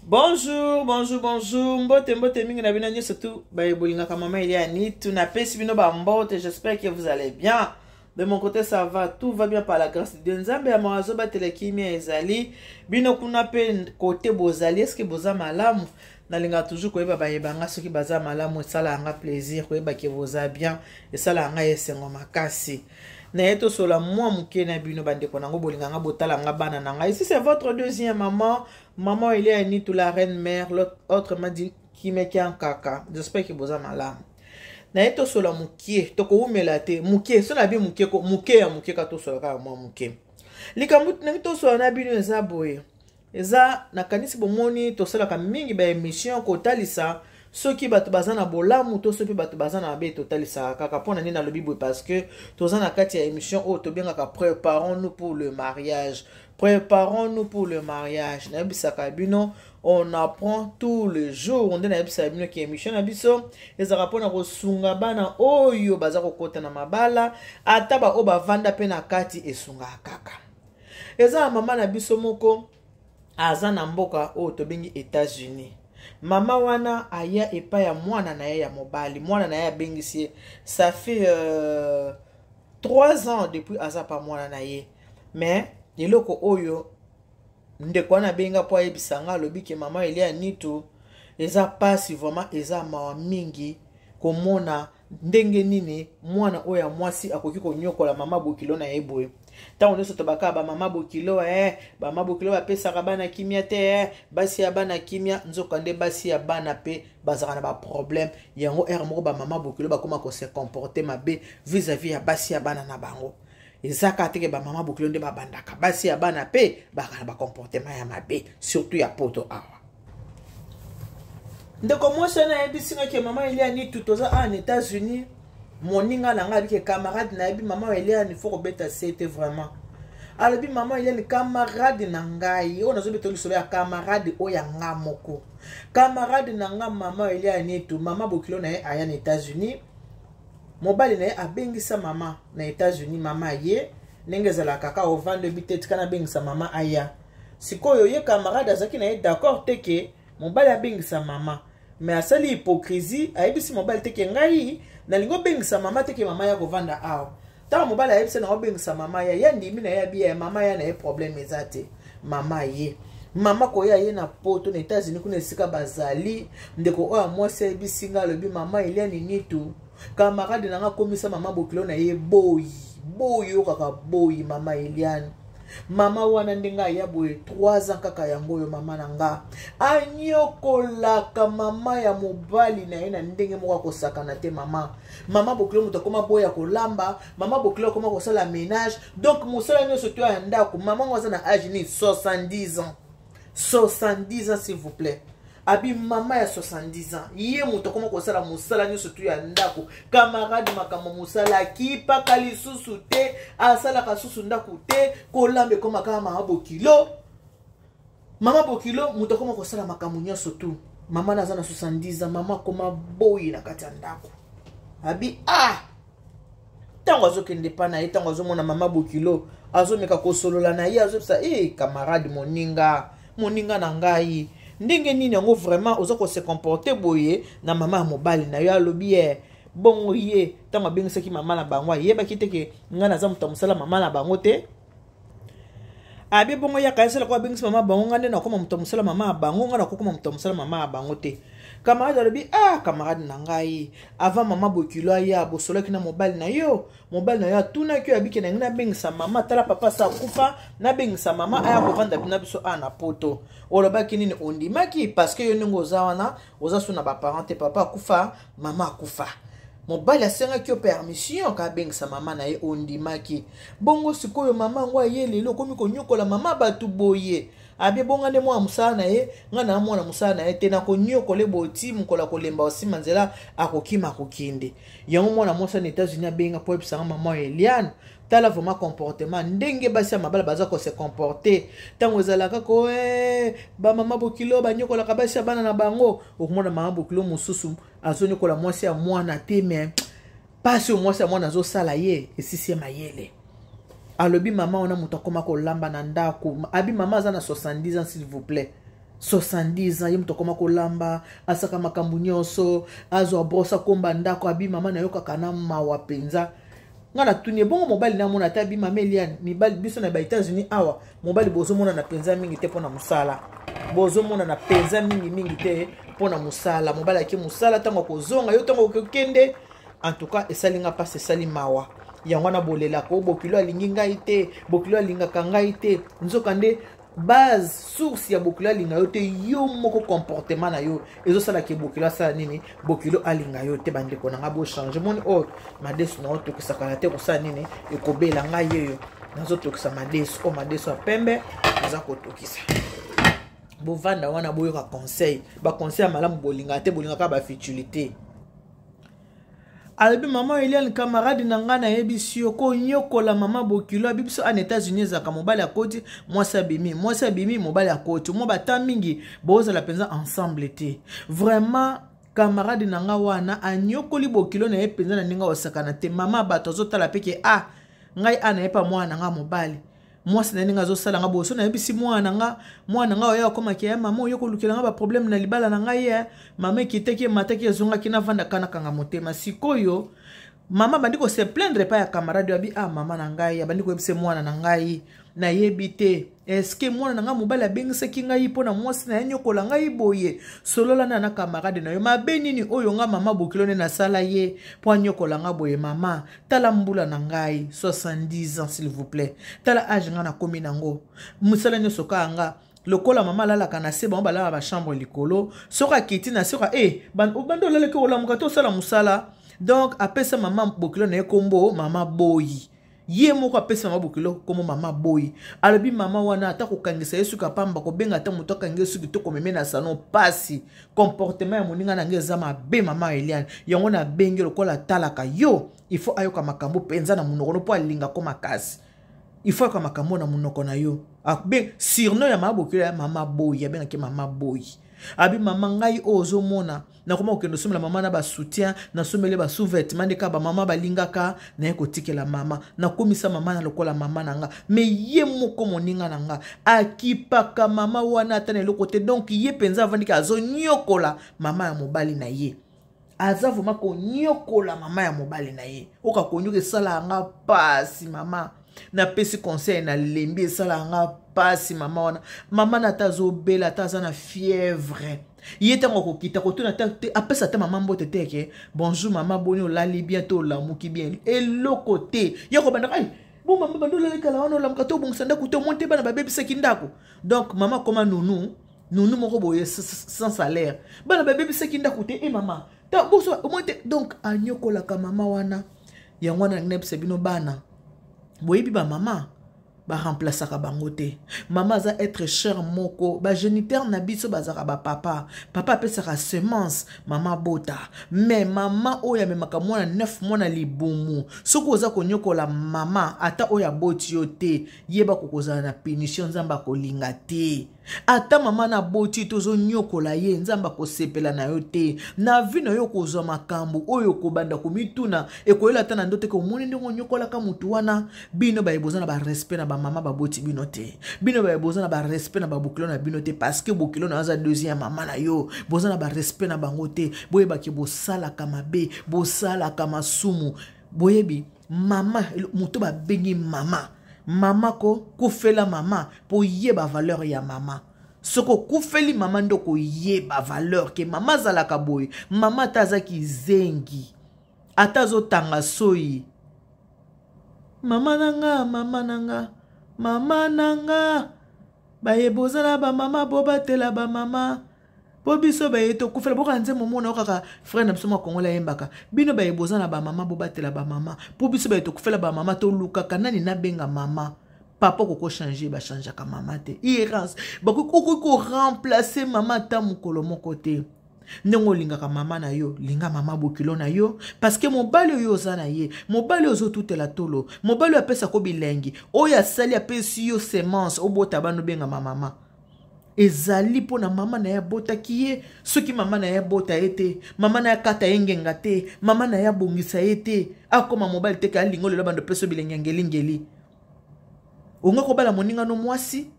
Bonjour, bonjour, bonjour. Mbote mbote mingi na bina nyoso tu bolinga kama mama Eliani. Tu na pesi bino ba mbote. J'espère que vous allez bien. De mon côté ça va, tout va bien par la grâce de Dieu. Nzambe ya mawazo ba telekimia ezali. Bino kuna pe côté bozali. Est-ce que boza malamu? Nalinga toujours koyeba ba yebanga soki baza malamu esala nga plaisir koyeba que boza bien esala nga yesengo makasi. Na yeto sola moi muke na bino bande konango bolinga nga botala nga bana na nga. Ici c'est votre deuxième maman. Maman Eliani tout la reine mère, l'autre m'a dit qui me qui en caca. J'espère que boza malamu. Na yeto sola muke toko umela te muke so na bi muke ko muke ya muke ka to sola ka moi muke. Likamut na to sola na bino eza boye. Eza na kanisi bomoni to sola ka mingi ba émission ko talisa soki bato bazana bolamu to soki bato bazana be to talisa kaka pona ni na lobi boye parce que tozana kati ya émission o to benga ka préparons-nous pour le mariage. Préparons-nous pour le mariage. Na bisaka bino on apprend tous les jours. On dit na bisaka bino ki émission na biso ezaka pona ko sunga bana oyo baza ko kota na mabala ataba o bavanda pe na kati esunga kaka. Eza mama na biso moko aza na mboka o to bengi États-Unis. Mama wana aya epa ya mwana na ya mobali. Mwana na ya bengisi ça fait 3 ans depuis aza pa mwana na ye. Mais eloko oyo ndeko na benga po ayebisanga lobi ke mama Eliani tu eza pasi vraiment eza mawa mingi komona ndenge nini mwana oya mwasi akoki konyokola mama bokilo na yeboye. Ta on soto baka ba mama bokilo ba mama bokilo ba pesa ka bana kimia te basi ya bana kimia nzoka nde basi ya bana pe bazaka na ba problème yango moko ba mama bokilo ba koma ko se comporter mabe vis-à-vis ya basi ya bana na bango. Ezaka teke ba mama bokilo nde ba bandaka basi ya bana pe baka na ba comportement ya mabe surtout ya poto awa. Ndeko mwasa na ebisinga ke mama Eliani tutoza en États-Unis. Moninga na nga bike camarade na ebi mama Eliani faut ko beta c'était vraiment. Alors bi mama Eliani camarade na ngai on azo beto liso ya camarade oya nga moko. Camarade na nga mama Eliani tu mama bokilo na aya na États-Unis. Mobali na abengisa mama na États-Unis mama ye nengezala kaka o vendre bitete kana bengisa mama aya. Sikoyo ye camarade azaki na d'accord teke mobali abengisa mama. Mais asali hypocrisie ayebisi mobali teke ngai na lingo bengisa mama teke mama ya kovanda awa. Ta mobali ayebisi na bengisa mama ya ndimi na ya biya mama ya na ye problème ezate mama ye. Mama ko ya ye na poto na États-Unis kuna esika bazali ndeko oya mwasi ayebisi nga lobi mama Eliani nitu camarade na nga komisa mama bokilo na ye boyi kaka boyi mama Eliani. Mama wana ndenga ya boye 3 ans kaka yango yo mama nanga anyokolaka mama ya mobali na ye na ndenge moko kosakana te mama. Mama bokilo muto koma boya kolamba mama bokilo koma kosala ménage donc mosala nyoso to ya ndako mama ngoza na âge ni 70 ans 70 ans s'il vous plaît. Abi mama ya 70 ans ye muto koma kosala musala nyoso to ya ndako camarade makamo musala kipa kalisusu te asala kasusu ndako te kolambe koma kama mama bokilo muto koma kosala makamo nyoso tu mama na zana 70 ans mama koma boyi na kati ya ndako. Abi tango azokende pa na ye tango azomona mama bokilo azomeka kosolola na ye azopesa camarade moninga na ngai ndenge nini yango vraiment ozako se comporter boye na mama mobali na yo alobi bongo ye tango bengisaki mama na bango ye bakiteke nga na za muta musala mama na bango te abi bongo ya kaisela kwa bengisi mama bango ngande na koma muta musala mama bango nga na kokoma muta musala mama bango te. Camarade alobi camarade na ngai avant mama bokilo ya bosolaki na mobali na yo tuna ki abike na ngina bengisa mama tala papa sa kufa na bengisa mama aya kovanda bina biso na poto olobaki nini ondimaki parce que yo ningo zawana oza suna ba parents papa kufa mama kufa mobali asenga ki permission ka bengisa mama na ye ondimaki bongo sikoyo mama ngwa ye lelo komi konyokola mama batu boye abi bonga ne mwa musala na ye nga na mwana musala na ye te na konyokole boti mukola kolemba osima nzela akokima kokinde yango mwana mosa na États-Unis abenga po ebisanga mama Eliani tala vraiment comportement ndenge basi ya mabala baza ko se comporter tango ezalaka ko ba mama bokilo banyokola ka basi ya bana na bango okomona mama bokilo mususu azonyokola mwasi ya mwana te mais pasi mwasi ya mwana azosala ye esisi mayele. Alobi mama ona muta koma ko lamba na ndako abi mama za na 70 ans s'il vous plaît 70 ans, yemto koma kolamba, asaka makambu nyonso, azo brosa komba ndako abi mama na yoka kana mawa penza. Ngana tuni bongo mobali na mona tabi mama Eliane, mibali biso na ba États-Unis awa, mobali bozo mona na penza mingi te pona musala. Bozo mona na penza mingi te pona musala, mobali aki musala tango kozonga yo tango kokende. En tout cas, esalinga pas esali mawa. Yango na bolela ko bokilo alingi ngai te, bokilo alingaka ngai te. Nzokande base source ya bokilo alinga yo te yo moko comportement na yo ezo sala ke bokilo sala nini bokilo alinga yo te bandeko na nga bo changer moni oh madesu na oto kisakala te ko sala nini ekobela ngai yeyo nazo tokisa madesu o madesu apembe naza kotokisa bovanda wana boyoka conseil ba conseil malamu bolinga te bolinga ka ba futilité. Albi maman Eliane camarade nanga na yebisi yo ko nyokola mama bokilo bibiso en États-Unis za ka mobali akoti mwasa bimi mobali akoti mo bata mingi boza la penza ensemble te vraiment camarade nanga wana anyokoli bokilo na ye penza na ninga osakana te mama bato zotala peke ngai ana yepa mwana nga mobali mwasi na ninga zosala nga boso na yebisi mwana nga oya koma ke mama oyo kolukela nga ba problème na libala na ngai ya mama kiteki mataki zonga kina vanda kana kanga motema sikoyo mama bandiko se plaindre pa ya camarade abi mama na ngai bandiko yebise mwana na ngai na yebite eske mwana na nga mobali abengisa ki ngai pona mwasi na nyokola ngai boye solola na camarade na yo mabe nini oyo nga mama bokilo ne na sala ye po nyokola nga boye mama tala mbula na ngai 70 ans s'il vous plaît tala âge nga na komi nango musala nyoso ka nga lokola mama lala kana se ba lala ba chambre likolo soka kiti na soka bando lala ke olamuka to sala musala donc apesa mama bokilo na kombo mama boyi ye moko apesa mama bokilo komo mama boyi alobi mama wana ata kokangisa yesu kapamba ko benga ta muto kange yesu kitoko meme na salon pasi comportement ya moninga na ngeza mabe mama Eliane yango na bengi lokola talaka yo il faut ayoka makambo penza na munoko po alinga ko makasi il faut ayoka makambo na munoko na yo akbe surnom ya mama bokilo ya mama boyi ya benga ke mama boyi abi mama ngai ozo mona na koma okendo somela mama na ba soutien na somele ba sous-vêtements ndeka ba mama balingaka na ekotikela mama na komisa mama na lokola mama nanga me ye moko moninga nanga akipaka mama wana atane lokote donc ye penza avandika azo nyokola mama ya mobali na ye aza vuma ko nyokola mama ya mobali na ye oka konyoke sala nga pasi mama na pesi conseil na lembi sala nga pasi mama wana mama na tazo bela taza na fièvre yeta ngoko kita ko tuna te apesa ta mama mbote teke bonjour mama boni olali bientôt la muki bien eloko te yako banda kai bon mama bando la kala wana la mkato bon sanda kuto monte bana ba baby sekindako donc mama koma nunu moko boye sans salaire bana ba baby sekindako te mama ta boso monte donc anyokola ka mama wana yangwana nepse bino bana boyebi ba mama ba remplaçaka bango te mama za être cher moko ba géniteur na biso bazaka ba papa pesaka semence mama bota mais mama oya memaka mwana 9 mwana libumu soko oza konyokola mama ata oya boti yo te yeba kokozala na punition nzamba kolinga te ata mama na boti tozo nyokola ye nzamba kosepela na yo te na vino yo kozwa makambo oyo kobanda komituna ekoyela ata na ndote ko moni ndongo nyokola ka mutu wana bino ba ebozana ba respect na ba mama ba boti bino te bino ba ebozana ba respect na ba bokilo na bino te parce que bokilo na za deuxième mama na yo bozana ba respect na bango te boyeba ke bosala kama be bosala kama sumu boyebi mama mutu ba bengi mama ko kufela mama po yeba valeur ya mama soko kufeli mama ndoko yeba valeur ke mama zalaka boy mama tazaki zengi atazo tanga soyi mama nanga bayebozala ba mama bobatela ba mama bobiso bayeto kufela boka nze momona okaka frère na biso makongola yembaka bino bayebozala ba mama bobatela ba mama bobiso bayeto kufela ba mama to lukaka nani na benga mama papa koko changer ba changer ka mama te irance bakoko ko remplacer mama ta mukolo moko te ndongo linga ka mama na yo linga mama bokilo na yo parce que mobali oyo oza na ye mobali ozo tutela tolo mobali apesa ko bilengi oya sali apesi yo semence obota bano benga mama ezali pona mama na ya bota kiye soki mama na ya bota ete mama na ya kata yengenga te mama na ya bongisa ete akoma mobali te ka lingo lelo bando peso bilengeli onga ko bala moninga no mwasi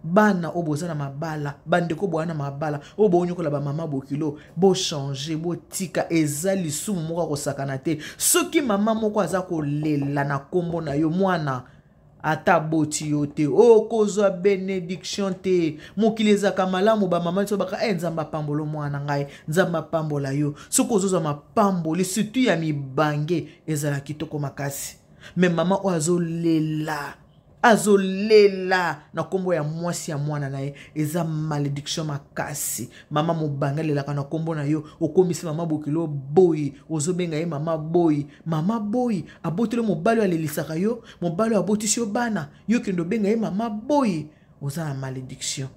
bana oboza na mabala bandeko boana mabala obo onyokola ba mama bokilo bo changer bo tika eza lisumu moko kosakana te soki mama moko aza kolela na kombo na yo mwana ata boti yo te kozwa benediction te mokili ezaka malamu ba mama so baka nzamba pambolo mwana ngai nzamba pambola yo soki ozozwa mapamboli surtout ya mibange ezala kitoko makasi me mama o azolela na kombo ya mwasi ya mwana na ye eza malédiction makasi mama mobanga lelaka na kombo na yo okomisi mama bokilo boyi ozobenga ye mama boyi abotele mobali alelisaka yo mobali abotisi yo bana yo kendo benga ye mama boyi oza na malédiction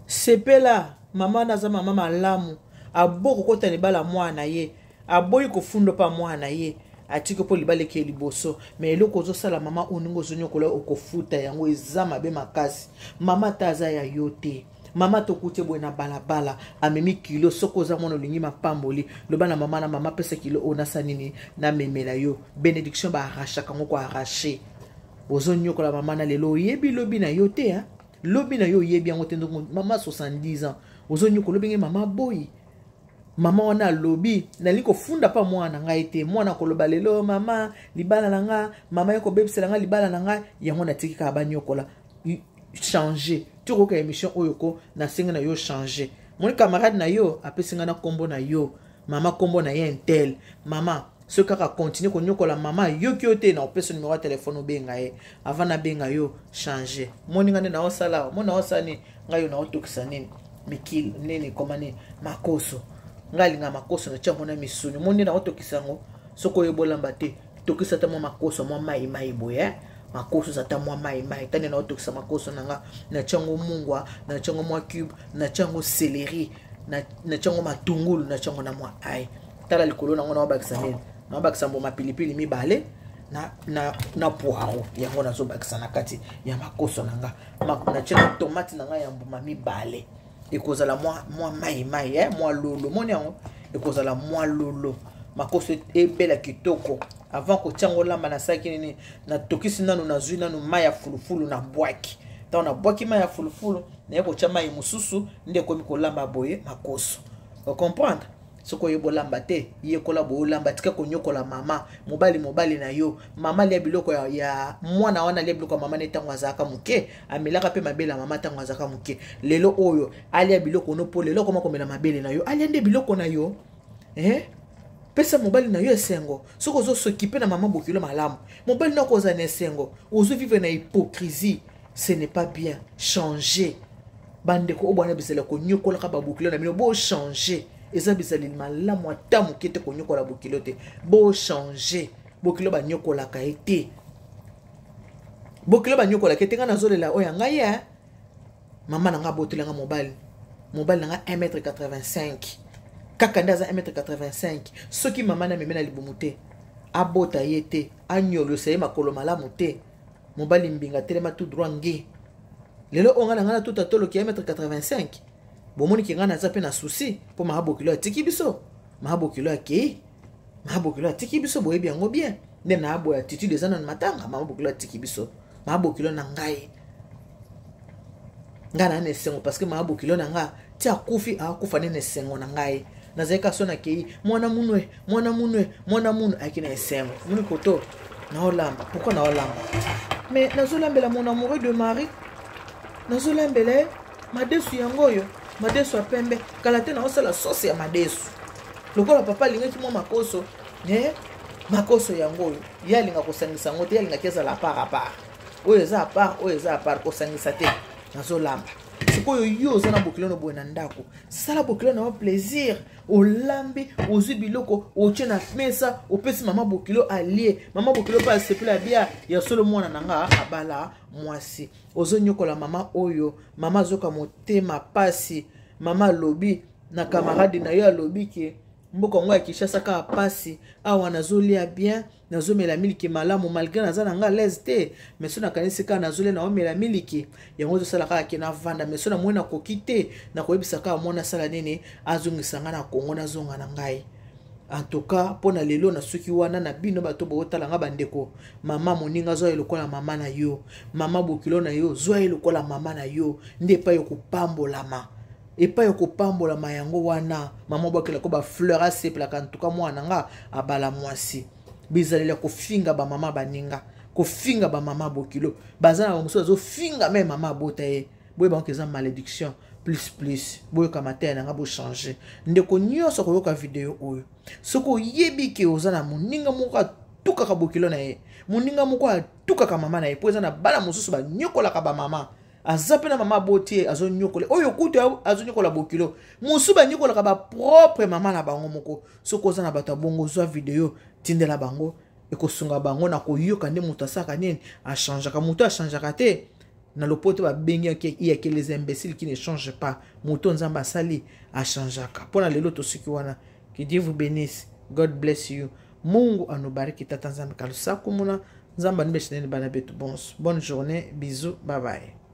sepela mama naza mama malamu aboko kota libala mwana ye aboyi kofundo pa mwana ye atiko po libale ke liboso me eloko ozosala mama oningo zonyokola okofuta yango eza mabe makasi mama taza ya yote mama tokuti boye na balabala amemi kilo soko za mwana olingi mapamboli loba na mama pesa kilo onasa nini na memela yo benediction ba arrachaka ngo ko arracher ozonyokola mama na lelo yebi lobi na yote ha lobi na yo yebi yango tendo mama 70 ans ozonyokola binge mama boyi mama wana lobi naliko funda pa mwana ngai te mwana koloba lelo mama libala nanga mama yako bebisela nga libala nanga yango natikika banyokola changer tu ko émission oyoko na singa na yo changer mon camarade na yo apesinga na kombo na yo mama kombo na ye intel mama ce kaka continue ko nyokola mama yo kyote na opesa numéro ya téléphone obenga ye avant na benga yo changer moninga ne na osala mona osani ngayo na otokisa nini mikil nini komane makoso ngalinga makoso na chango na misuni moni na otokisango soko yebolamba te tokisa ta makoso mo mai boye makoso za ta mo mai tane na otokisa makoso nanga na chango mungwa na chango mo cube na chango céleri na chango matungulu na chango na mo ai tala likolo na ngona obakisa nini na obakisa mbo mapilipili mibale na poaro yango na zo bakisa na kati ya makoso nanga na chango tomate nanga ya mbuma mibale ekozala moi mai moi lolo moni yango ekozala moi lolo makoso ebela kitoko avant ko tiango lamba na saki nini na tokisi nanu na zui nanu mai ya fulufulu na bwaki ta na bwaki mai ya fulufulu na yeko tia mai mususu nde komi ko lamba boye makoso vous comprendre soko yebo lamba te yekola bo lamba tika ko nyokola mama mobali na yo mama lia biloko ya mwana wana lia biloko mama netango azaka muke amelaka pe mabela mama tango azaka muke lelo oyo alia biloko no po lelo koma komela mabele na yo alia nde biloko na yo pesa mobali na yo esengo soko zo s'occuper na mama bokilo malamu mobali na ko za na esengo ozo vivre na hypocrisie ce n'est pas bien changer bandeko obwana bisela ko nyokola ka babokilo na bino bo changer eza bizali malamu ata mokete konyokola bokilo te bo changer bokilo ba nyokola ka ete bokilo ba nyokola ke tenga nazolela oya ngai ya mama nanga botelanga mobali nanga 1m85 kaka ndaza 1m85 soki mama na memena libumu te abota yete anyolo seye makolo malamu te mobali mbinga telema tout droit ngi lelo onga nanga tout atolo ki 1m85 bomoni ki ngana za pe na souci po mahabokilo atiki biso mahabokilo akei mahabokilo atiki biso boyebi yango bien nde na abo ya attitude ezana na matanga mahabokilo atiki biso mahabokilo na ngai ngana na esengo parce que mahabokilo na nga ti akufi akufa nene esengo na ngai nazeka so na kei mwana munwe akina esengo muni koto na olamba pourquoi na olamba mais nazolambela mon amoureux de Marie nazolambela madesu yangoyo madesu apembe kala te na osala sauce ya madesu lokola papa lingaki mo makoso makoso yangoyo yalinga kosangisa ngo te yalinga keza la part oyo eza a part kosangisa te nazolamba sikoyo yo oza na bokilo no boye na ndako sala bokilo na plaisir olambi ozwi biloko otie na mesa opesi mama bokilo alie mama bokilo pa sepela bia ya solo mwana nanga abala mwasi ozonyokola mama oyo mama zoka motema pasi mama lobi na camarade na yo lobi ke mboka ngo ya Kinshasa ka pasi awa nazolia bien nazomela miliki malamu malgré nazana nga l'aise te mais so na kanisi ka nazole na omela miliki yango zo sala ka kina vanda mais so na mwana kokite na koyebisa ka mwana sala nini azongisa nga na Kongo nazonga na ngai En tout cas, pour na lelo na suki wana na bino bato botala nga bandeko. Mama moninga zo elokola mama na yo. Mama bokilo na yo zo elokola mama na yo. Nde pa yo kopambolama. Et pas yo kopambolama yango wana. Mama bokela ko ba fleur a seple ka en tout cas mwana nga abala mwasi. Bizalela ko finga ba mama baninga. Ko finga ba mama bokilo. Bazana ba muso zo finga même mama botaye. Boye banque eza malédiction. Plus boyo kamate na nga bo changer ndeko nyonso ko yoka video oyo soko yebi ke ozana moninga moko tuka ka bokilo na ye moninga moko tuka ka mama na ye po ezana bala mosusu ba nyokola ka ba mama azape na mama botie azo nyokole oyo kutu azo nyokola bokilo musu ba nyokola ka ba propre mama na bango moko soko ozana bato bongo zo video tindela bango ekosunga bango na ko yoka nde mutu asaka nini a changer ka mutu a changer ka te. Na le pote va bengi il y a que les imbéciles qui ne changent pas. Mouton Nzamba sali a changé. Pour la l'autre wana. Que Dieu vous bénisse. God bless you. Mungu anubariki tata Nzamba kalusa kumuna. Nzamba nbeshene bana betu bons. Bonne journée. Bisous. Bye bye.